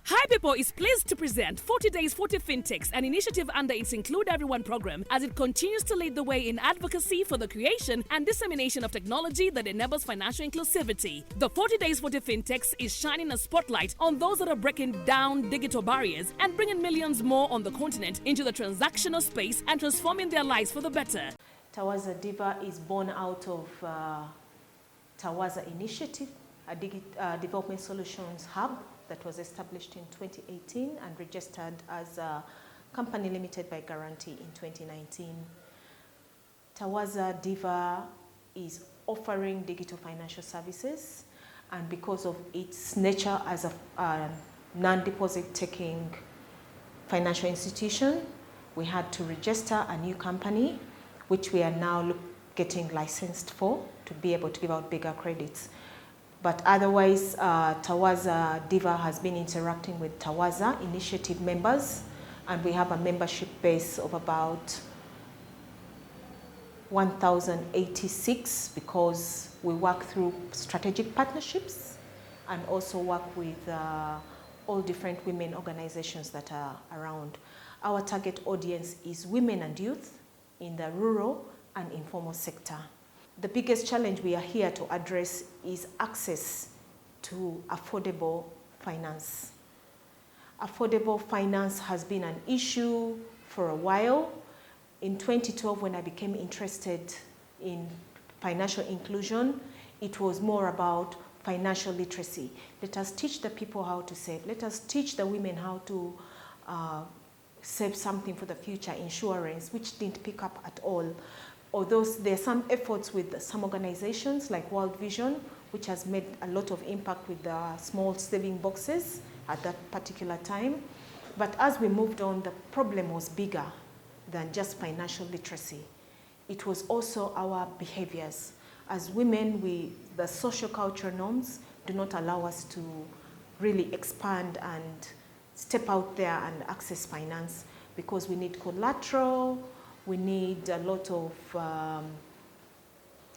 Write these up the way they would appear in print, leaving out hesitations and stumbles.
Hyperpo is pleased to present 40 Days 40 Fintechs, an initiative under its Include Everyone program, as it continues to lead the way in advocacy for the creation and dissemination of technology that enables financial inclusivity. The 40 Days 40 Fintechs is shining a spotlight on those that are breaking down digital barriers and bringing millions more on the continent into the transactional space and transforming their lives for the better. Tawaza Diva is born out of Tawaza Initiative, a development solutions hub that was established in 2018 and registered as a company limited by guarantee in 2019. Tawaza Diva is offering digital financial services, and because of its nature as a non-deposit taking financial institution, we had to register a new company, which we are now getting licensed for to be able to give out bigger credits. But otherwise, Tawaza Diva has been interacting with Tawaza Initiative members, and we have a membership base of about 1,086 because we work through strategic partnerships and also work with all different women organizations that are around. Our target audience is women and youth in the rural and informal sector. The biggest challenge we are here to address is access to affordable finance. Affordable finance has been an issue for a while. In 2012, when I became interested in financial inclusion, it was more about financial literacy. Let us teach the people how to save. Let us teach the women how to save something for the future, insurance, which didn't pick up at all. Although there are some efforts with some organizations like World Vision, which has made a lot of impact with the small saving boxes at that particular time. But as we moved on, the problem was bigger than just financial literacy. It was also our behaviors. As women, the social cultural norms do not allow us to really expand and step out there and access finance because we need collateral, we need a lot of,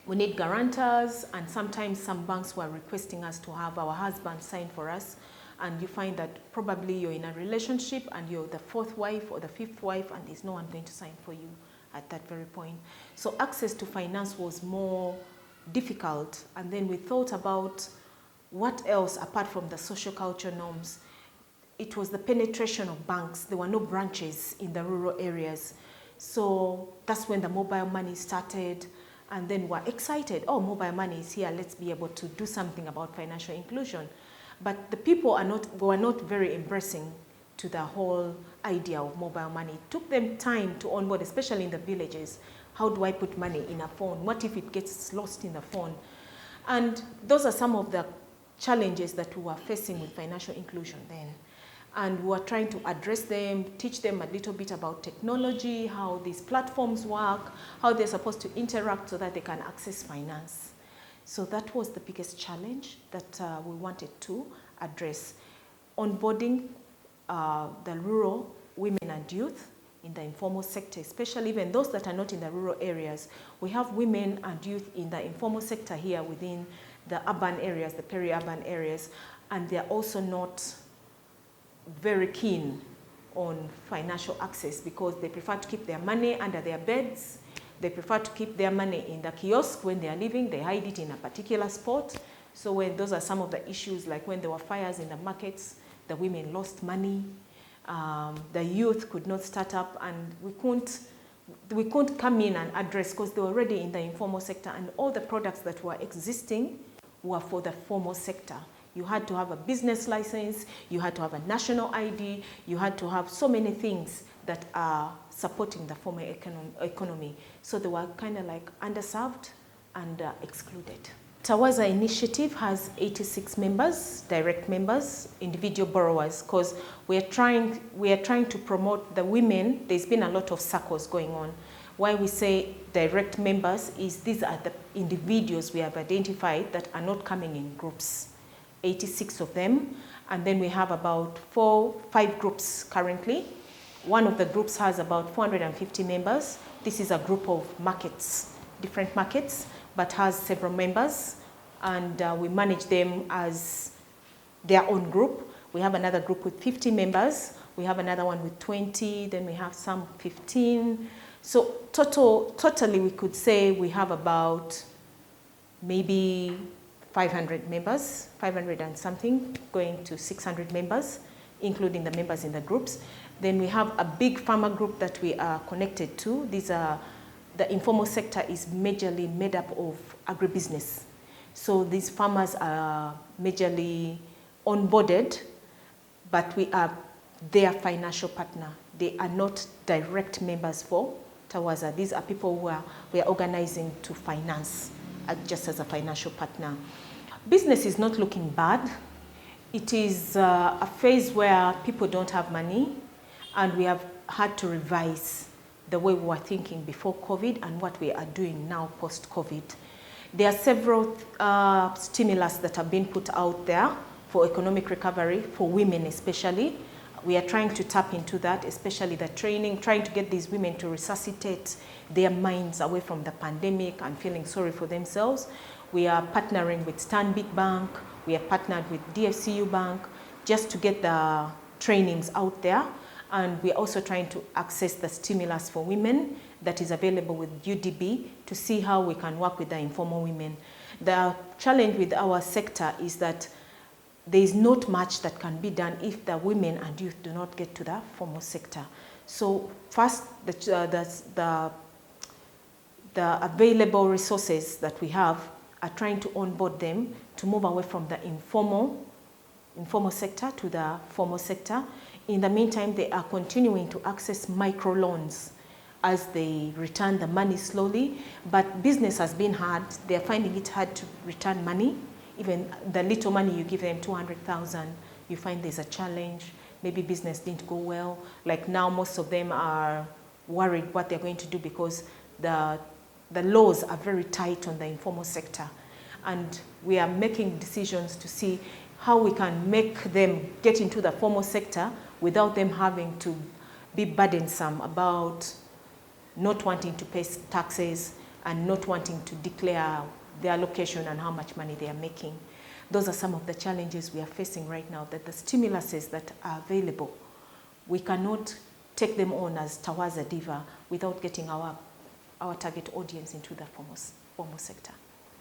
we need guarantors, and sometimes some banks were requesting us to have our husband sign for us, and you find that probably you're in a relationship and you're the fourth wife or the fifth wife and there's no one going to sign for you at that very point. So access to finance was more difficult, and then we thought about what else apart from the social culture norms. It was the penetration of banks. There were no branches in the rural areas. So that's when the mobile money started, and then we're excited, oh, mobile money is here, let's be able to do something about financial inclusion. But the people were not very embracing to the whole idea of mobile money. It took them time to onboard, especially in the villages. How do I put money in a phone? What if it gets lost in the phone? And those are some of the challenges that we were facing with financial inclusion then. And we are trying to address them, teach them a little bit about technology, how these platforms work, how they're supposed to interact so that they can access finance. So that was the biggest challenge that we wanted to address. Onboarding the rural women and youth in the informal sector, especially even those that are not in the rural areas. We have women and youth in the informal sector here within the urban areas, the peri-urban areas, and they're also not very keen on financial access because they prefer to keep their money under their beds. They prefer to keep their money in the kiosk when they are leaving. They hide it in a particular spot. So when those are some of the issues, like when there were fires in the markets, the women lost money. The youth could not start up, and we couldn't come in and address because they were already in the informal sector, and all the products that were existing were for the formal sector. You had to have a business license, you had to have a national ID, you had to have so many things that are supporting the formal economy. So they were kind of like underserved and excluded. Tawaza Initiative has 86 members, direct members, individual borrowers, because we are trying to promote the women. There's been a lot of circles going on. Why we say direct members is these are the individuals we have identified that are not coming in groups. 86 of them, and then we have about 5 groups currently. One of the groups has about 450 members. This is a group of markets, different markets, but has several members, and we manage them as their own group. We have another group with 50 members. We have another one with 20. Then we have some 15. So totally, we could say we have about maybe 500 members, 500 and something, going to 600 members, including the members in the groups. Then we have a big farmer group that we are connected to. The informal sector is majorly made up of agribusiness. So these farmers are majorly onboarded, but we are their financial partner. They are not direct members for TAWAZA. These are people who we are organizing to finance just as a financial partner. Business is not looking bad. It is a phase where people don't have money, and we have had to revise the way we were thinking before COVID and what we are doing now post-COVID. There are several stimulus that have been put out there for economic recovery, for women especially. We are trying to tap into that, especially the training, trying to get these women to resuscitate their minds away from the pandemic and feeling sorry for themselves. We are partnering with Stanbic Bank. We are partnered with DFCU Bank just to get the trainings out there. And we're also trying to access the stimulus for women that is available with UDB to see how we can work with the informal women. The challenge with our sector is that there is not much that can be done if the women and youth do not get to the formal sector. So first, the available resources that we have are trying to onboard them to move away from the informal sector to the formal sector. In the meantime, they are continuing to access microloans as they return the money slowly. But business has been hard. They are finding it hard to return money. Even the little money you give them, 200,000, you find there's a challenge. Maybe business didn't go well. Like now, most of them are worried what they're going to do because the laws are very tight on the informal sector. And we are making decisions to see how we can make them get into the formal sector without them having to be burdensome about not wanting to pay taxes and not wanting to declare their location and how much money they are making. Those are some of the challenges we are facing right now, that the stimuluses that are available, we cannot take them on as Tawaza Diva without getting our target audience into the formal sector.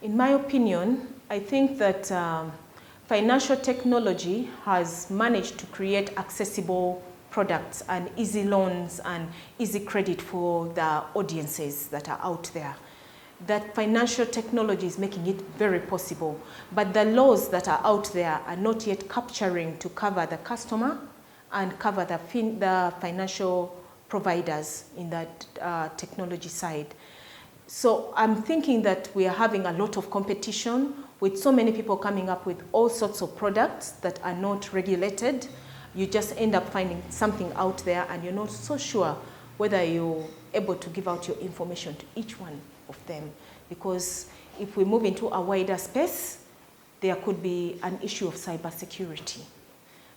In my opinion, I think that financial technology has managed to create accessible products and easy loans and easy credit for the audiences that are out there. That financial technology is making it very possible, but the laws that are out there are not yet capturing to cover the customer and cover the financial providers in that technology side. So I'm thinking that we are having a lot of competition with so many people coming up with all sorts of products that are not regulated. You just end up finding something out there and you're not so sure whether you're able to give out your information to each one of them. Because if we move into a wider space, there could be an issue of cybersecurity.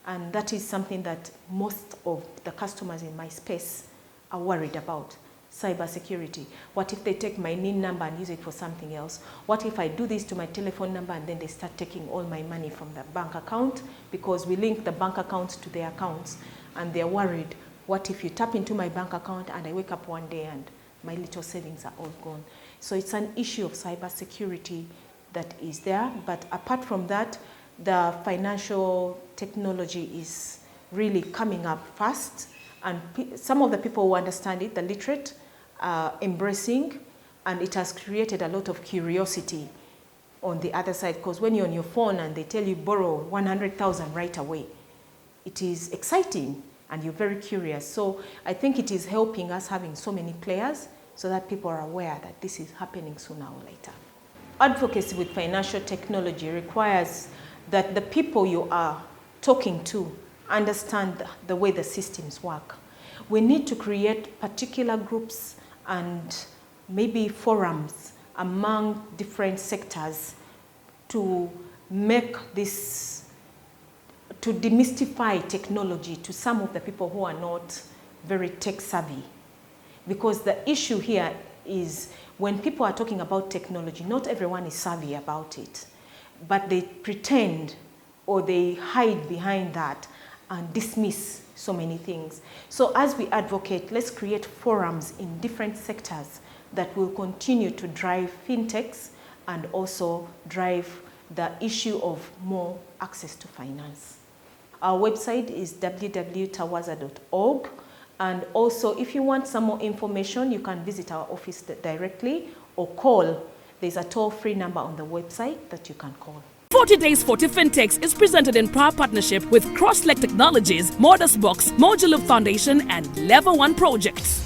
And that is something that most of the customers in my space are worried about. Cybersecurity. What if they take my NIN number and use it for something else? What if I do this to my telephone number and then they start taking all my money from the bank account? Because we link the bank accounts to their accounts and they're worried. What if you tap into my bank account and I wake up one day and my little savings are all gone? So it's an issue of cybersecurity that is there. But apart from that, the financial technology is really coming up fast. And some of the people who understand it, the literate, are embracing, and it has created a lot of curiosity on the other side. Because when you're on your phone and they tell you borrow 100,000 right away, it is exciting and you're very curious. So I think it is helping us having so many players so that people are aware that this is happening sooner or later. Advocacy with financial technology requires that the people you are talking to understand the way the systems work. We need to create particular groups and maybe forums among different sectors to make this, to demystify technology to some of the people who are not very tech savvy. Because the issue here is when people are talking about technology, not everyone is savvy about it, but they pretend or they hide behind that and dismiss so many things. So as we advocate, let's create forums in different sectors that will continue to drive fintechs and also drive the issue of more access to finance. Our website is www.tawaza.org. And also, if you want some more information, you can visit our office directly or call. There's a toll-free number on the website that you can call. 40 Days 40 Fintechs is presented in proud partnership with Crossleg Technologies, Modus Box, Modular Foundation, and Level 1 Projects.